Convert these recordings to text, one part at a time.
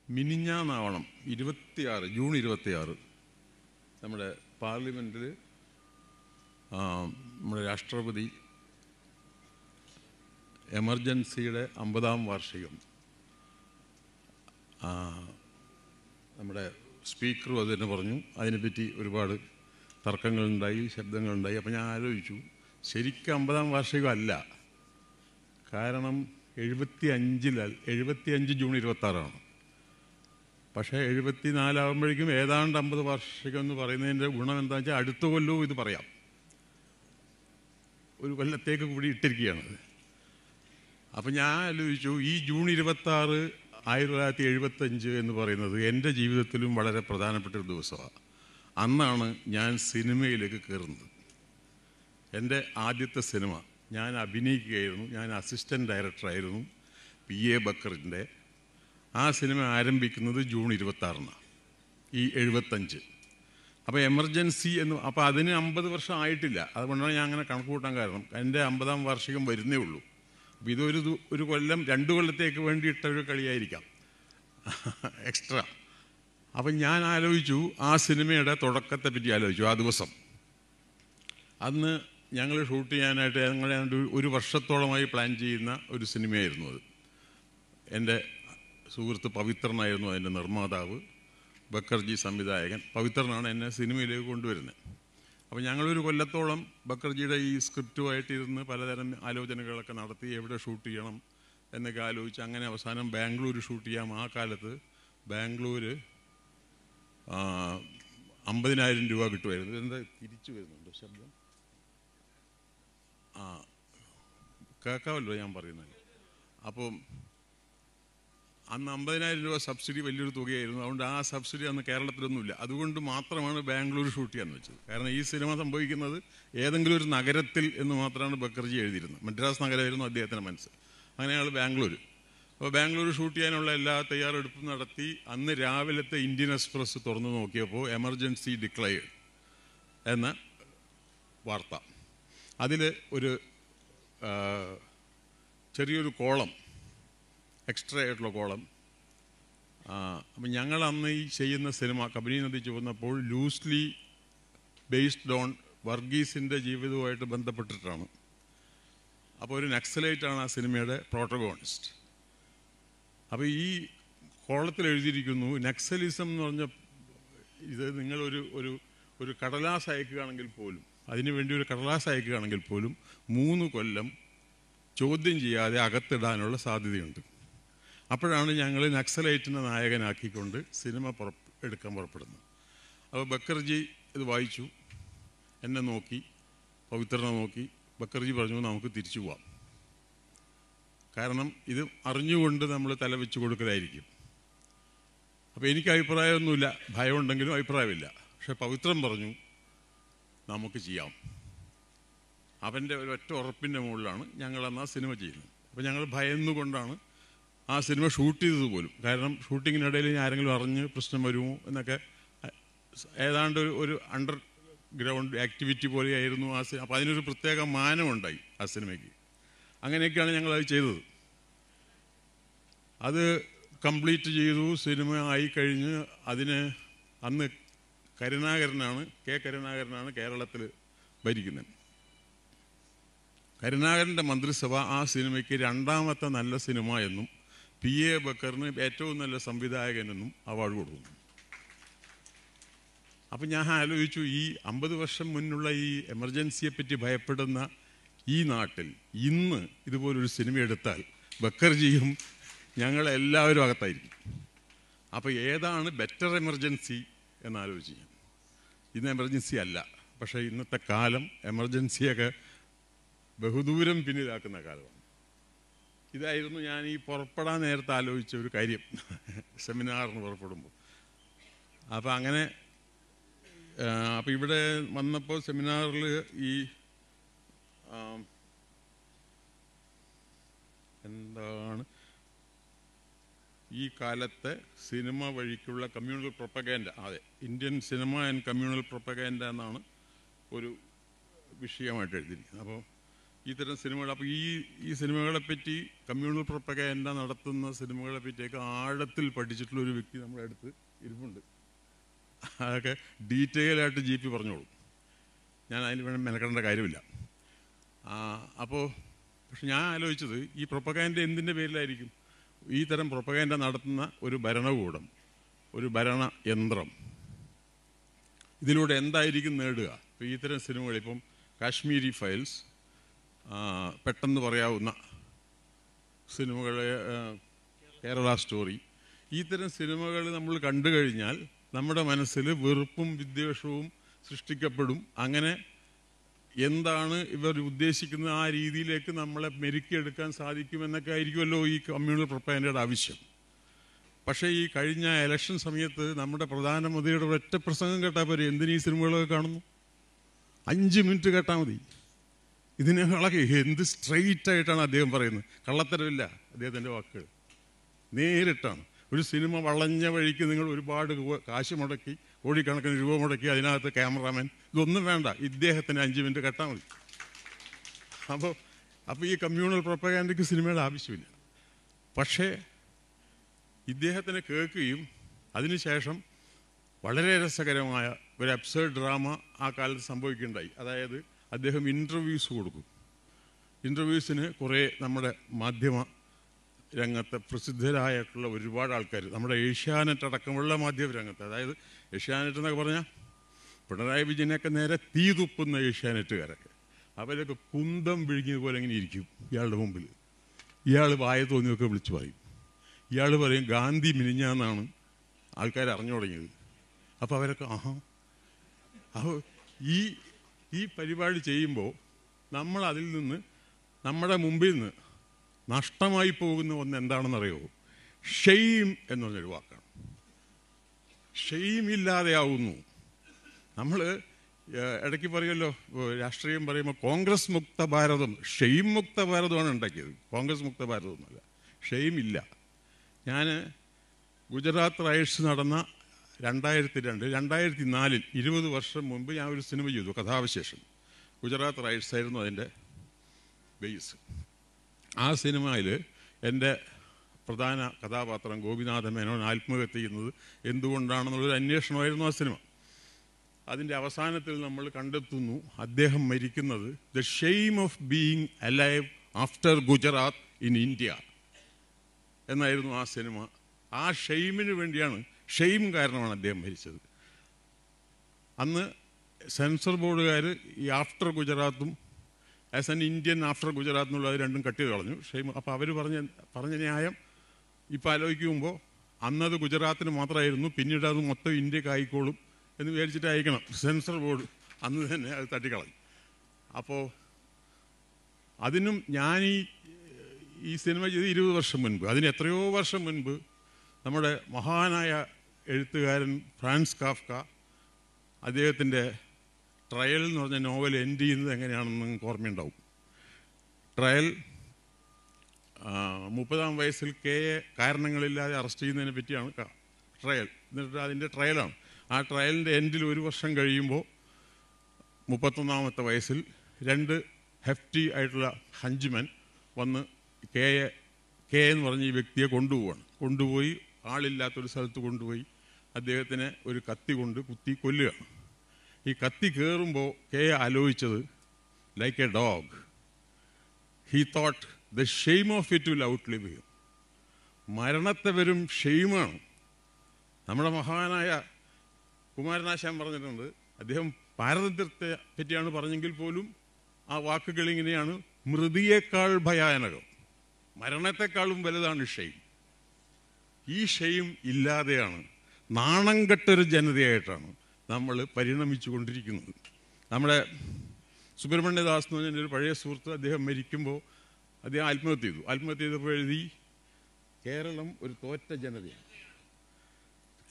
മിനിഞ്ഞാന്നാവണം 26 June 26 നമ്മുടെ പാർലമെൻറ്റിൽ നമ്മുടെ രാഷ്ട്രപതി എമർജൻസിയുടെ 50-ാം വാർഷികം നമ്മുടെ സ്പീക്കറും അത് തന്നെ പറഞ്ഞു. അതിനെപ്പറ്റി ഒരുപാട് തർക്കങ്ങളുണ്ടായി, ശബ്ദങ്ങളുണ്ടായി. അപ്പോൾ ഞാൻ ആലോചിച്ചു, ശരിക്കും 50-ാം വാർഷികം അല്ല. കാരണം 75 ജൂൺ 26 പക്ഷേ 74 ആകുമ്പോഴേക്കും ഏതാണ്ട് 50 വാർഷികം എന്ന് പറയുന്നതിൻ്റെ ഗുണം എന്താണെന്ന് വെച്ചാൽ അടുത്ത കൊല്ലവും ഇത് പറയാം. ഒരു കൊല്ലത്തേക്ക് കൂടി ഇട്ടിരിക്കുകയാണത്. അപ്പം ഞാൻ ആലോചിച്ചു, ഈ ജൂൺ 26 1975 എന്ന് പറയുന്നത് എൻ്റെ ജീവിതത്തിലും വളരെ പ്രധാനപ്പെട്ട ഒരു ദിവസമാണ്. അന്നാണ് ഞാൻ സിനിമയിലേക്ക് കയറുന്നത്. എൻ്റെ ആദ്യത്തെ സിനിമ ഞാൻ അഭിനയിക്കുകയായിരുന്നു. ഞാൻ അസിസ്റ്റൻറ്റ് ഡയറക്ടറായിരുന്നു PA ബക്കറിൻ്റെ. ആ സിനിമ ആരംഭിക്കുന്നത് ജൂൺ 26 ഈ 75. അപ്പോൾ എമർജൻസി അപ്പോൾ അതിന് 50 വർഷം ആയിട്ടില്ല. അതുകൊണ്ടാണ് ഞാൻ അങ്ങനെ കണക്ക് കൂട്ടാൻ കാരണം. എൻ്റെ 50-ാം വാർഷികം വരുന്നേ ഉള്ളൂ. അപ്പോൾ ഇതൊരു കൊല്ലം 2 കൊല്ലത്തേക്ക് വേണ്ടി ഇട്ട ഒരു കളിയായിരിക്കാം എക്സ്ട്രാ. അപ്പം ഞാൻ ആലോചിച്ചു, ആ സിനിമയുടെ തുടക്കത്തെ പറ്റി ആലോചിച്ചു. ആ ദിവസം അന്ന് ഞങ്ങൾ ഷൂട്ട് ചെയ്യാനായിട്ട് ഞങ്ങൾ ഒരു വർഷത്തോളമായി പ്ലാൻ ചെയ്യുന്ന ഒരു സിനിമയായിരുന്നു അത്. എൻ്റെ സുഹൃത്ത് പവിത്രനായിരുന്നു അതിൻ്റെ നിർമ്മാതാവ്, ബക്കർജി സംവിധായകൻ. പവിത്രനാണ് എന്നെ സിനിമയിലേക്ക് കൊണ്ടുവരുന്നത്. അപ്പോൾ ഞങ്ങളൊരു കൊല്ലത്തോളം ബക്കർജിയുടെ ഈ സ്ക്രിപ്റ്റുമായിട്ട് ഇരുന്ന് പലതരം ആലോചനകളൊക്കെ നടത്തി, എവിടെ ഷൂട്ട് ചെയ്യണം എന്നൊക്കെ ആലോചിച്ച് അങ്ങനെ അവസാനം ബാംഗ്ലൂർ ഷൂട്ട് ചെയ്യാം. ആ കാലത്ത് ബാംഗ്ലൂർ 50,000 രൂപ കിട്ടുമായിരുന്നു. എന്താ തിരിച്ചു വരുന്നുണ്ടോ ശബ്ദം? കേൾക്കാമല്ലോ ഞാൻ പറയുന്നത്. അപ്പോൾ അന്ന് 50,000 രൂപ സബ്സിഡി വലിയൊരു തുകയായിരുന്നു. അതുകൊണ്ട് ആ സബ്സിഡി അന്ന് കേരളത്തിലൊന്നുമില്ല. അതുകൊണ്ട് മാത്രമാണ് ബാംഗ്ലൂർ ഷൂട്ട് ചെയ്യാന്ന് വെച്ചത്. കാരണം ഈ സിനിമ സംഭവിക്കുന്നത് ഏതെങ്കിലും ഒരു നഗരത്തിൽ എന്ന് മാത്രമാണ് ബക്കർജി എഴുതിയിരുന്നത്. മദ്രാസ് നഗരമായിരുന്നു അദ്ദേഹത്തിൻ്റെ മനസ്സ്. അങ്ങനെയാണ് ബാംഗ്ലൂർ. അപ്പോൾ ബാംഗ്ലൂർ ഷൂട്ട് ചെയ്യാനുള്ള എല്ലാ തയ്യാറെടുപ്പും നടത്തി. അന്ന് രാവിലത്തെ ഇന്ത്യൻ എക്സ്പ്രസ് തുറന്നു നോക്കിയപ്പോൾ എമർജൻസി ഡിക്ലെയർഡ് എന്ന വാർത്ത. അതിൽ ഒരു ചെറിയൊരു കോളം, എക്സ്ട്രാ ആയിട്ടുള്ള കോളം. അപ്പം ഞങ്ങൾ അന്ന് ഈ ചെയ്യുന്ന സിനിമ കബനി നദി ചുവന്നപ്പോൾ ലൂസ്ലി ബേസ്ഡ് ഓൺ വർഗീസിൻ്റെ ജീവിതവുമായിട്ട് ബന്ധപ്പെട്ടിട്ടാണ്. അപ്പോൾ ഒരു നക്സലൈറ്റാണ് ആ സിനിമയുടെ പ്രോട്ടഗോണിസ്റ്റ്. അപ്പോൾ ഈ കോളത്തിൽ എഴുതിയിരിക്കുന്നു, നക്സലിസം എന്ന് പറഞ്ഞ ഇത് നിങ്ങളൊരു ഒരു ഒരു കടലാസ് അയക്കുകയാണെങ്കിൽ പോലും, അതിനുവേണ്ടി ഒരു കടലാസ് അയക്കുകയാണെങ്കിൽ പോലും 3 കൊല്ലം ചോദ്യം ചെയ്യാതെ അകത്തിടാനുള്ള സാധ്യതയുണ്ട്. അപ്പോഴാണ് ഞങ്ങൾ നക്സലൈറ്റിനെ നായകനാക്കിക്കൊണ്ട് സിനിമ എടുക്കാൻ പുറപ്പെടുന്നത്. അപ്പോൾ ബക്കർജി ഇത് വായിച്ചു, എന്നെ നോക്കി, പവിത്രനെ നോക്കി. ബക്കർജി പറഞ്ഞു, നമുക്ക് തിരിച്ചു പോവാം. കാരണം ഇത് അറിഞ്ഞുകൊണ്ട് നമ്മൾ തലവെച്ച് കൊടുക്കലായിരിക്കും. അപ്പോൾ എനിക്ക് അഭിപ്രായമൊന്നുമില്ല, ഭയമുണ്ടെങ്കിലും അഭിപ്രായമില്ല. പക്ഷെ പവിത്രൻ പറഞ്ഞു, നമുക്ക് ചെയ്യാം. അവൻ്റെ ഒരൊറ്റ ഉറപ്പിൻ്റെ മുകളിലാണ് ഞങ്ങളന്ന് ആ സിനിമ ചെയ്യുന്നത്. അപ്പോൾ ഞങ്ങൾ ഭയന്നുകൊണ്ടാണ് ആ സിനിമ ഷൂട്ട് ചെയ്തത് പോലും. കാരണം ഷൂട്ടിങ്ങിനിടയിൽ ആരെങ്കിലും അറിഞ്ഞ് പ്രശ്നം വരുമോ എന്നൊക്കെ ഏതാണ്ട് ഒരു അണ്ടർ ഗ്രൗണ്ട് ആക്ടിവിറ്റി പോലെയായിരുന്നു ആ സിനിമ. അപ്പോൾ അതിനൊരു പ്രത്യേക മാനമുണ്ടായി ആ സിനിമയ്ക്ക്. അങ്ങനെയൊക്കെയാണ് ഞങ്ങളത് ചെയ്തത്. അത് കംപ്ലീറ്റ് ചെയ്തു. സിനിമ ആയിക്കഴിഞ്ഞ് അതിന് അന്ന് കെ കരുണാകരനാണ് കേരളത്തിൽ ഭരിക്കുന്നത്. കരുണാകരൻ്റെ മന്ത്രിസഭ ആ സിനിമയ്ക്ക് 2ാമത്തെ നല്ല സിനിമ എന്നും PA ബക്കറിന് ഏറ്റവും നല്ല സംവിധായകനെന്നും അവാർഡ് കൊടുക്കുന്നു. അപ്പം ഞാൻ ആലോചിച്ചു, ഈ 50 വർഷം മുന്നുള്ള ഈ എമർജൻസിയെപ്പറ്റി ഭയപ്പെടുന്ന ഈ നാട്ടിൽ ഇന്ന് ഇതുപോലൊരു സിനിമ എടുത്താൽ ബക്കർജിയും ഞങ്ങളെല്ലാവരും അകത്തായിരിക്കും. അപ്പോൾ ഏതാണ് ബെറ്റർ എമർജൻസി എന്നാലോചിച്ച് ഞാൻ. ഇന്ന് എമർജൻസി അല്ല, പക്ഷേ ഇന്നത്തെ കാലം എമർജൻസിയൊക്കെ ബഹുദൂരം പിന്നിലാക്കുന്ന കാലമാണ്. ഇതായിരുന്നു ഞാൻ ഈ പുറപ്പെടാൻ നേരത്തെ ആലോചിച്ച ഒരു കാര്യം സെമിനാറിന് പുറപ്പെടുമ്പോൾ. അപ്പോൾ അങ്ങനെ അപ്പോൾ ഇവിടെ വന്നപ്പോൾ സെമിനാറിൽ ഈ എന്താണ് ഈ കാലത്തെ സിനിമ വഴിക്കുള്ള കമ്മ്യൂണൽ പ്രൊപ്പഗാൻഡ, അതെ, Indian cinema and communal propaganda എന്നാണ് ഒരു വിഷയമായിട്ട് എഴുതിയിരിക്കുന്നത്. അപ്പോൾ ഇത്തരം സിനിമകൾ. അപ്പോൾ ഈ സിനിമകളെപ്പറ്റി, കമ്മ്യൂണൽ പ്രൊപ്പഗാൻഡ നടത്തുന്ന സിനിമകളെ പറ്റിയൊക്കെ ആഴത്തിൽ പഠിച്ചിട്ടുള്ള ഒരു വ്യക്തി നമ്മുടെ അടുത്ത് ഇരിപ്പുണ്ട്. അതൊക്കെ ഡീറ്റെയിൽ ആയിട്ട് ജി പി പറഞ്ഞോളൂ. ഞാൻ അതിന് വേണം മെനക്കെടേണ്ട കാര്യമില്ല. അപ്പോൾ പക്ഷെ ഞാൻ ആലോചിച്ചത്, ഈ പ്രൊപ്പഗാൻഡ എന്തിൻ്റെ പേരിലായിരിക്കും? ഈ തരം പ്രൊപ്പഗാൻഡ നടത്തുന്ന ഒരു ഭരണകൂടം, ഒരു ഭരണയന്ത്രം, ഇതിലൂടെ എന്തായിരിക്കും നേടുക? ഇപ്പോൾ ഈ തരം സിനിമകൾ, ഇപ്പം കാശ്മീരി ഫയൽസ്, പെട്ടെന്ന് പറയാവുന്ന സിനിമകളെ, കേരള സ്റ്റോറി, ഈ തരം സിനിമകൾ നമ്മൾ കണ്ടു കഴിഞ്ഞാൽ നമ്മുടെ മനസ്സിൽ വെറുപ്പും വിദ്വേഷവും സൃഷ്ടിക്കപ്പെടും. അങ്ങനെ എന്താണ് ഇവർ ഉദ്ദേശിക്കുന്നത് ആ രീതിയിലേക്ക് നമ്മളെ മെരുക്കിയെടുക്കാൻ സാധിക്കുമെന്നൊക്കെ ആയിരിക്കുമല്ലോ ഈ കമ്മ്യൂണൽ പ്രൊപ്പഗാൻഡയുടെ ആവശ്യം. പക്ഷേ ഈ കഴിഞ്ഞ ഇലക്ഷൻ സമയത്ത് നമ്മുടെ പ്രധാനമന്ത്രിയുടെ ഒറ്റ പ്രസംഗം കേട്ടാൽ പോരെ എന്തിനീ സിനിമകളൊക്കെ കാണുന്നു? 5 മിനിറ്റ് കേട്ടാൽ മതി. ഇതിനേക്കാളൊക്കെ എന്ത് സ്ട്രെയിറ്റ് ആയിട്ടാണ് അദ്ദേഹം പറയുന്നത്. കള്ളത്തരമില്ല അദ്ദേഹത്തിൻ്റെ വാക്കുകൾ, നേരിട്ടാണ്. ഒരു സിനിമ വളഞ്ഞ വഴിക്ക് നിങ്ങൾ ഒരുപാട് കാശ് മുടക്കി, കോടിക്കണക്കിന് രൂപ മുടക്കി, അതിനകത്ത് ക്യാമറാമാൻ, ഇതൊന്നും വേണ്ട, ഇദ്ദേഹത്തിന് 5 മിനിറ്റ് കേട്ടാൽ മതി. അപ്പോൾ ഈ കമ്മ്യൂണൽ പ്രൊപ്പഗാൻഡയ്ക്ക് സിനിമയുടെ ആവശ്യമില്ല. പക്ഷേ ഇദ്ദേഹത്തിനെ കേൾക്കുകയും അതിനുശേഷം വളരെ രസകരമായ ഒരു അബ്സേർഡ് ഡ്രാമ ആ കാലത്ത് സംഭവിക്കുകയുണ്ടായി. അതായത് അദ്ദേഹം ഇൻ്റർവ്യൂസ് കൊടുക്കും. ഇൻ്റർവ്യൂസിന് കുറേ നമ്മുടെ മാധ്യമ രംഗത്തെ പ്രസിദ്ധരായിട്ടുള്ള ഒരുപാട് ആൾക്കാർ, നമ്മുടെ ഏഷ്യാനെറ്റ് അടക്കമുള്ള മാധ്യമ രംഗത്ത്, അതായത് ഏഷ്യാനെറ്റ് എന്നൊക്കെ പറഞ്ഞാൽ പിണറായി വിജയനൊക്കെ നേരെ തീ തുപ്പുന്ന ഏഷ്യാനെറ്റുകാരൊക്കെ, അവരൊക്കെ കുന്തം വിഴുങ്ങിയതുപോലെ ഇങ്ങനെ ഇരിക്കും ഇയാളുടെ മുമ്പിൽ. ഇയാൾ വായ തോന്നിയൊക്കെ വിളിച്ചു പറയും. ഇയാൾ പറയും ഗാന്ധി മിനിഞ്ഞാന്നാണ് ആൾക്കാർ അറിഞ്ഞു തുടങ്ങിയത്. അപ്പോൾ അവരൊക്കെ അപ്പോൾ ഈ പരിപാടി ചെയ്യുമ്പോൾ നമ്മൾ അതിൽ നിന്ന്, നമ്മുടെ മുമ്പിൽ നിന്ന് നഷ്ടമായി പോകുന്ന ഒന്ന് എന്താണെന്നറിയോ? ഷെയിം എന്ന് പറഞ്ഞൊരു വാക്കാണ്. ഷെയിം ഇല്ലാതെയാവുന്നു. നമ്മൾ ഇടയ്ക്ക് പറയുമല്ലോ, രാഷ്ട്രീയം പറയുമ്പോൾ കോൺഗ്രസ് മുക്ത ഭാരതം, ഷെയിം മുക്ത ഭാരതമാണ് ഉണ്ടാക്കിയത്, കോൺഗ്രസ് മുക്ത ഭാരതമൊന്നുമല്ല. ഷെയിം ഇല്ല. ഞാൻ ഗുജറാത്ത് റൈറ്റ്സ് നടന്ന 2002, 2004 20 വർഷം മുമ്പ് ഞാൻ ഒരു സിനിമ ചെയ്തു, കഥാവിശേഷം. ഗുജറാത്ത് റൈറ്റ്സ് ആയിരുന്നു അതിൻ്റെ ബേസ്. ആ സിനിമയിൽ എൻ്റെ പ്രധാന കഥാപാത്രം ഗോപിനാഥ മേനോൻ ആത്മഹത്യ ചെയ്യുന്നത് എന്തുകൊണ്ടാണെന്നുള്ളൊരു അന്വേഷണമായിരുന്നു ആ സിനിമ. അതിൻ്റെ അവസാനത്തിൽ നമ്മൾ കണ്ടെത്തുന്നു അദ്ദേഹം മരിക്കുന്നത് the shame of being alive after Gujarat in India എന്നായിരുന്നു ആ സിനിമ. ആ ഷെയിമിന് വേണ്ടിയാണ്, ഷെയിം കാരണമാണ് അദ്ദേഹം മരിച്ചത്. അന്ന് സെൻസർ ബോർഡുകാർ ഈ ആഫ്റ്റർ ഗുജറാത്തും as an Indian after Gujarat എന്നുള്ളത് രണ്ടും കട്ട് ചെയ്ത് കളഞ്ഞു. ഷെയിം. അപ്പോൾ അവർ പറഞ്ഞ ന്യായം ഇപ്പോൾ ആലോചിക്കുമ്പോൾ അന്നത് ഗുജറാത്തിന് മാത്രമായിരുന്നു, പിന്നീട് അത് മൊത്തം ഇന്ത്യക്ക് ആയിക്കോളും എന്ന് വിചാരിച്ചിട്ട് അയക്കണം. സെൻസർ ബോർഡ് അന്ന് തന്നെ അത് തട്ടിക്കളഞ്ഞു. അപ്പോൾ അതിനും ഞാൻ ഈ സിനിമ ചെയ്ത് 20 വർഷം മുൻപ്, അതിന് എത്രയോ വർഷം മുൻപ് നമ്മുടെ മഹാനായ എഴുത്തുകാരൻ ഫ്രാൻസ് കാഫ്ക അദ്ദേഹത്തിൻ്റെ ട്രയൽ എന്ന് പറഞ്ഞ നോവൽ എൻഡ് ചെയ്യുന്നത് എങ്ങനെയാണെന്ന് നിങ്ങൾക്ക് ഓർമ്മയുണ്ടാവും. ട്രയൽ 30-ാം വയസ്സിൽ കെയെ കാരണങ്ങളില്ലാതെ അറസ്റ്റ് ചെയ്യുന്നതിനെ പറ്റിയാണ് ട്രയൽ. എന്നിട്ട് അതിൻ്റെ ട്രയലാണ്. ആ ട്രയലിൻ്റെ എൻഡിൽ 1 വർഷം കഴിയുമ്പോൾ 31-ാമത്തെ വയസ്സിൽ 2 ഹെഫ്റ്റി ആയിട്ടുള്ള ഹഞ്ച്മെൻ വന്ന് കെ എന്ന് പറഞ്ഞ ഈ വ്യക്തിയെ കൊണ്ടുപോയി ആളില്ലാത്തൊരു സ്ഥലത്ത് കൊണ്ടുപോയി അദ്ദേഹത്തിനെ ഒരു കത്തി കൊണ്ട് കുത്തി കൊല്ലുകയാണ്. ഈ കത്തി കയറുമ്പോൾ കെ ആലോചിച്ചത് like a dog, he thought the shame of it will outlive him. മരണത്തെ വരും ഷെയിമാണ്. നമ്മുടെ മഹാനായ കുമാരനാശാൻ പറഞ്ഞിട്ടുണ്ട്, അദ്ദേഹം പാരതന്ത്ര്യത്തെ പറ്റിയാണ് പറഞ്ഞെങ്കിൽ പോലും ആ വാക്കുകൾ ഇങ്ങനെയാണ്: മൃതിയേക്കാൾ ഭയാനകം, മരണത്തെക്കാളും വലുതാണ് ഷെയിം. ഈ ഷെയിം ഇല്ലാതെയാണ്, നാണം കെട്ടൊരു ജനതയായിട്ടാണ് നമ്മൾ പരിണമിച്ചു കൊണ്ടിരിക്കുന്നത്. നമ്മുടെ സുബ്രഹ്മണ്യദാസ് എന്ന് പറഞ്ഞ ഒരു പഴയ സുഹൃത്ത്, അദ്ദേഹം മരിക്കുമ്പോൾ അദ്ദേഹം ആത്മഹത്യ ചെയ്തു. ആത്മഹത്യ ചെയ്തപ്പോൾ എഴുതി, കേരളം ഒരു തോറ്റ ജനതയാണ്.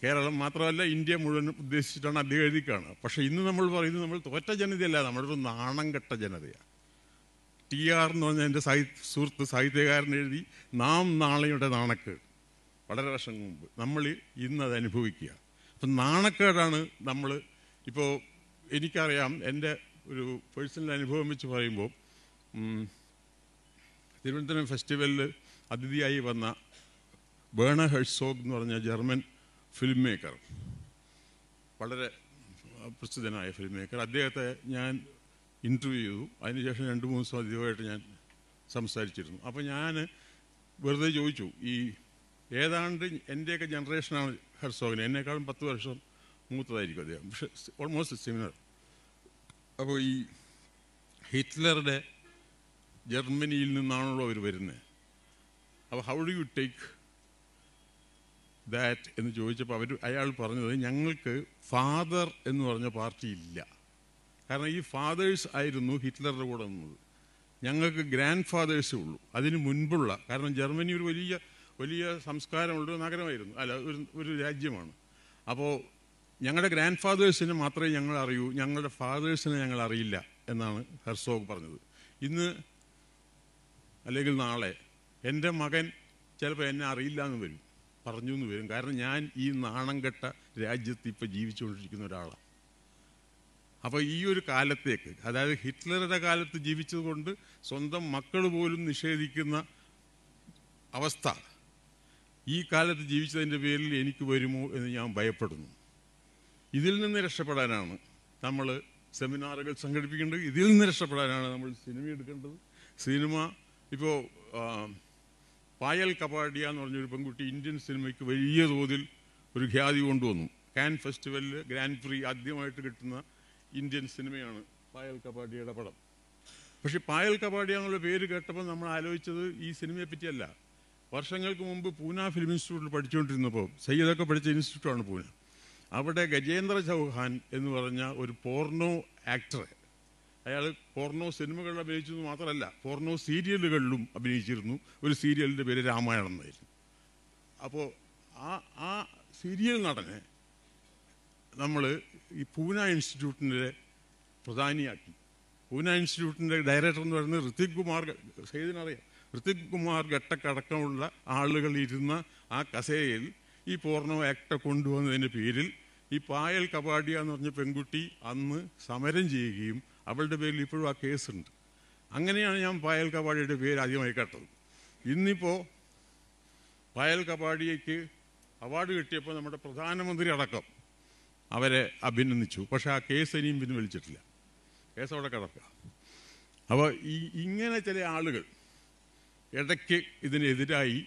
കേരളം മാത്രമല്ല, ഇന്ത്യ മുഴുവൻ ഉദ്ദേശിച്ചിട്ടാണ് അദ്ദേഹം എഴുതി കാണുക. പക്ഷേ ഇന്ന് നമ്മൾ പറയുന്നത് നമ്മൾ തോറ്റ ജനതയല്ല, നമ്മളൊരു നാണം കെട്ട ജനതയാണ്. TR എന്ന് പറഞ്ഞ എൻ്റെ സുഹൃത്ത് സാഹിത്യകാരൻ എഴുതി, നാം നാളെയുടെ നാണക്കേട്, വളരെ വർഷം മുമ്പ്. നമ്മൾ ഇന്നത് അനുഭവിക്കുക. അപ്പം നാണക്കേടാണ് നമ്മൾ. ഇപ്പോൾ എനിക്കറിയാം, എൻ്റെ ഒരു പേഴ്സണൽ അനുഭവം വെച്ച് പറയുമ്പോൾ തിരുവനന്തപുരം ഫെസ്റ്റിവലിൽ അതിഥിയായി വന്ന ബേണർ ഹെർസോഗ് എന്ന് പറഞ്ഞ ജർമ്മൻ ഫിലിം മേക്കർ, വളരെ പ്രസിദ്ധനായ ഫിലിം മേക്കർ, അദ്ദേഹത്തെ ഞാൻ ഇൻ്റർവ്യൂ ചെയ്തു. അതിനുശേഷം 2-3 ദിവസം അധികമായിട്ട് ഞാൻ സംസാരിച്ചിരുന്നു. അപ്പോൾ ഞാൻ വെറുതെ ചോദിച്ചു, ഈ ഏതാണ്ട് എൻ്റെയൊക്കെ ജനറേഷനാണ് ഹെർസോഗിന്, എന്നെക്കാളും 10 വർഷം മൂത്തതായിരിക്കും അദ്ദേഹം, പക്ഷെ ഓൾമോസ്റ്റ് സിമിലർ. അപ്പോൾ ഈ ഹിറ്റ്ലറുടെ ജർമ്മനിയിൽ നിന്നാണല്ലോ അവർ വരുന്നത്. അപ്പോൾ how do you take that എന്ന് ചോദിച്ചപ്പോൾ അയാൾ പറഞ്ഞത്, ഞങ്ങൾക്ക് ഫാദർ എന്ന് പറഞ്ഞ പാർട്ടി ഇല്ല. കാരണം ഈ ഫാദേഴ്സ് ആയിരുന്നു ഹിറ്റ്ലറുടെ കൂടെ നിന്നത്. ഞങ്ങൾക്ക് ഗ്രാൻഡ് ഫാദേഴ്സേ ഉള്ളൂ. അതിന് മുൻപുള്ള, കാരണം ജർമ്മനി ഒരു വലിയ സംസ്കാരമുള്ള നഗരമായിരുന്നു, അല്ല ഒരു രാജ്യമാണ്. അപ്പോൾ ഞങ്ങളുടെ ഗ്രാൻഡ് ഫാദേഴ്സിനെ മാത്രമേ ഞങ്ങൾ അറിയൂ, ഞങ്ങളുടെ ഫാദേഴ്സിനെ ഞങ്ങൾ അറിയില്ല എന്നാണ് ഹെർസോഗ് പറഞ്ഞത്. ഇന്ന് അല്ലെങ്കിൽ നാളെ എൻ്റെ മകൻ ചിലപ്പോൾ എന്നെ അറിയില്ല എന്ന് വരും, പറഞ്ഞു എന്ന് വരും. കാരണം ഞാൻ ഈ നാണം കെട്ട രാജ്യത്ത് ഇപ്പോൾ ജീവിച്ചുകൊണ്ടിരിക്കുന്ന ഒരാളാണ്. അപ്പോൾ ഈ ഒരു കാലത്തേക്ക്, അതായത് ഹിറ്റ്ലറുടെ കാലത്ത് ജീവിച്ചതുകൊണ്ട് സ്വന്തം മക്കൾ പോലും നിഷേധിക്കുന്ന അവസ്ഥ ഈ കാലത്ത് ജീവിച്ചതിൻ്റെ പേരിൽ എനിക്ക് വരുമോ എന്ന് ഞാൻ ഭയപ്പെടുന്നു. ഇതിൽ നിന്ന് രക്ഷപ്പെടാനാണ് നമ്മൾ സെമിനാറുകൾ സംഘടിപ്പിക്കേണ്ടത്. ഇതിൽ നിന്ന് രക്ഷപ്പെടാനാണ് നമ്മൾ സിനിമ എടുക്കേണ്ടത്. സിനിമ ഇപ്പോൾ പായൽ കപാഡിയ എന്ന് പറഞ്ഞൊരു പെൺകുട്ടി ഇന്ത്യൻ സിനിമയ്ക്ക് വലിയ തോതിൽ ഒരു ഖ്യാതി കൊണ്ടുവന്നു. കാൻ ഫെസ്റ്റിവലിൽ ഗ്രാൻഡ് പ്രീ ആദ്യമായിട്ട് കിട്ടുന്ന ഇന്ത്യൻ സിനിമയാണ് പായൽ കപാഡിയയുടെ പടം. പക്ഷെ പായൽ കപാഡിയ എന്നുള്ള പേര് കേട്ടപ്പോൾ നമ്മൾ ആലോചിച്ചത് ഈ സിനിമയെ പറ്റിയല്ല. വർഷങ്ങൾക്ക് മുമ്പ് പൂന ഫിലിം ഇൻസ്റ്റിറ്റ്യൂട്ടിൽ പഠിച്ചുകൊണ്ടിരുന്നപ്പോൾ, സയ്യിദൊക്കെ പഠിച്ച ഇൻസ്റ്റിറ്റ്യൂട്ടാണ് പൂന, അവിടെ ഗജേന്ദ്ര ചൗഹാൻ എന്ന് പറഞ്ഞ ഒരു പോർണോ ആക്ടറെ, അയാൾ പോർണോ സിനിമകളിൽ അഭിനയിച്ചത് മാത്രമല്ല പോർണോ സീരിയലുകളിലും അഭിനയിച്ചിരുന്നു. ഒരു സീരിയലിൻ്റെ പേര് രാമായണം എന്നായിരുന്നു. അപ്പോൾ ആ സീരിയൽ നടനെ നമ്മൾ ഈ പൂന ഇൻസ്റ്റിറ്റ്യൂട്ടിൻ്റെ പ്രധാനിയാക്കി. പൂന ഇൻസ്റ്റിറ്റ്യൂട്ടിൻ്റെ ഡയറക്ടർ എന്ന് പറയുന്നത് ഋത്വിക് കുമാർ, സയ്യിദിനറിയാം, ഋത്വിക് കുമാർ ഘട്ടക്കടക്കമുള്ള ആളുകൾ ഇരുന്ന ആ കസേരയിൽ ഈ പോർണോ ആക്ടറെ കൊണ്ടുവന്നതിൻ്റെ പേരിൽ ഈ പായൽ കപാഡിയ എന്ന് പറഞ്ഞ പെൺകുട്ടി അന്ന് സമരം ചെയ്യുകയും അവളുടെ പേരിൽ ഇപ്പോഴും ആ കേസുണ്ട്. അങ്ങനെയാണ് ഞാൻ പായൽ കപാഡിയയുടെ പേര് ആദ്യമായി കേട്ടത്. ഇന്നിപ്പോൾ പായൽ കപാഡിയയ്ക്ക് അവാർഡ് കിട്ടിയപ്പോൾ നമ്മുടെ പ്രധാനമന്ത്രി അടക്കം അവരെ അഭിനന്ദിച്ചു. പക്ഷെ ആ കേസ് ഇനിയും പിൻവലിച്ചിട്ടില്ല, കേസ് അവിടെ കിടക്കുക. അപ്പോൾ ഇങ്ങനെ ചില ആളുകൾ ഇടയ്ക്ക് ഇതിനെതിരായി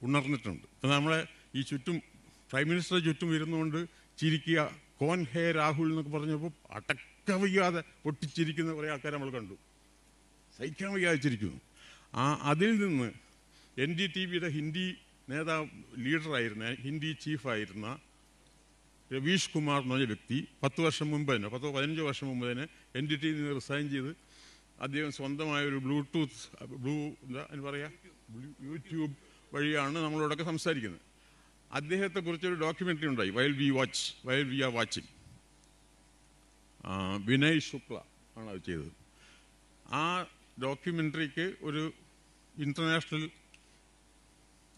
ഉണർന്നിട്ടുണ്ട്. നമ്മളെ ഈ ചുറ്റും പ്രൈം മിനിസ്റ്ററുടെ ചുറ്റും ഇരുന്നുകൊണ്ട് ചിരിക്കുക, കോൻ ഹേ രാഹുൽ എന്നൊക്കെ പറഞ്ഞപ്പോൾ അടക്ക വയ്യാതെ പൊട്ടിച്ചിരിക്കുന്ന കുറേ ആൾക്കാരെ നമ്മൾ കണ്ടു, സഹിക്കാൻ വയ്യാതെ ചിരിക്കുന്നു. അതിൽ നിന്ന് NDTVയുടെ ഹിന്ദി നേതാവ് ലീഡറായിരുന്ന, ഹിന്ദി ചീഫായിരുന്ന രവീഷ് കുമാർ എന്ന് പറഞ്ഞ വ്യക്തി 10 വർഷം മുമ്പ് തന്നെ, 10-15 വർഷം മുമ്പ് തന്നെ NDTV നിന്ന് റിസൈൻ ചെയ്ത് അദ്ദേഹം സ്വന്തമായ ഒരു യൂട്യൂബ് വഴിയാണ് നമ്മളോടൊക്കെ സംസാരിക്കുന്നത്. അദ്ദേഹത്തെക്കുറിച്ചൊരു ഡോക്യുമെൻ്ററി ഉണ്ടായി, while we are watching. Vinay Shukla ആണ് അത് ചെയ്തത്. ആ ഡോക്യുമെൻ്ററിക്ക് ഒരു ഇൻ്റർനാഷണൽ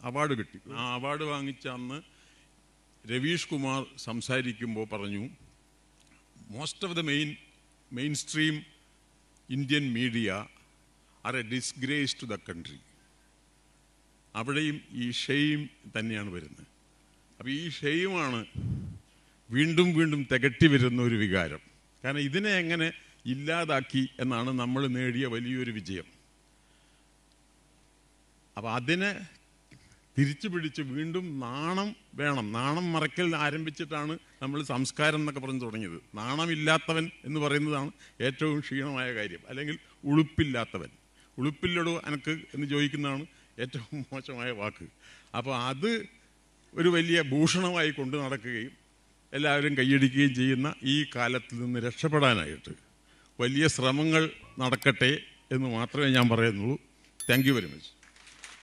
അവാർഡ് കിട്ടി. ആ അവാർഡ് വാങ്ങിച്ച അന്ന് രവീഷ് കുമാർ സംസാരിക്കുമ്പോൾ പറഞ്ഞു, most of the mainstream Indian media are a disgrace to the country. അവിടെയും ഈ ഷെയിം തന്നെയാണ് വരുന്നത്. അപ്പോൾ ഈ ഷെയിമാണ് വീണ്ടും വീണ്ടും തികട്ടി വരുന്ന ഒരു വികാരം. കാരണം ഇതിനെ എങ്ങനെ ഇല്ലാതാക്കി എന്നാണ് നമ്മൾ നേടിയ വലിയൊരു വിജയം. അപ്പോൾ അതിനെ തിരിച്ചു പിടിച്ച് വീണ്ടും നാണം വേണം. നാണം മറക്കൽ ആരംഭിച്ചിട്ടാണ് നമ്മൾ സംസ്കാരം എന്നൊക്കെ പറഞ്ഞ് തുടങ്ങിയത്. നാണമില്ലാത്തവൻ എന്ന് പറയുന്നതാണ് ഏറ്റവും ക്ഷീണമായ കാര്യം. അല്ലെങ്കിൽ ഉളുപ്പില്ലാത്തവൻ, ഉളുപ്പില്ലടോ അനക്ക് എന്ന് ചോദിക്കുന്നതാണ് ഏറ്റവും മോശമായ വാക്ക്. അപ്പോൾ അത് ഒരു വലിയ ഭൂഷണമായി കൊണ്ട് നടക്കുകയും എല്ലാവരും കൈയടിക്കുകയും ചെയ്യുന്ന ഈ കാലത്തിൽ നിന്ന് രക്ഷപ്പെടാനായിട്ട് വലിയ ശ്രമങ്ങൾ നടക്കട്ടെ എന്ന് മാത്രമേ ഞാൻ പറയുന്നുള്ളൂ. Thank you very much.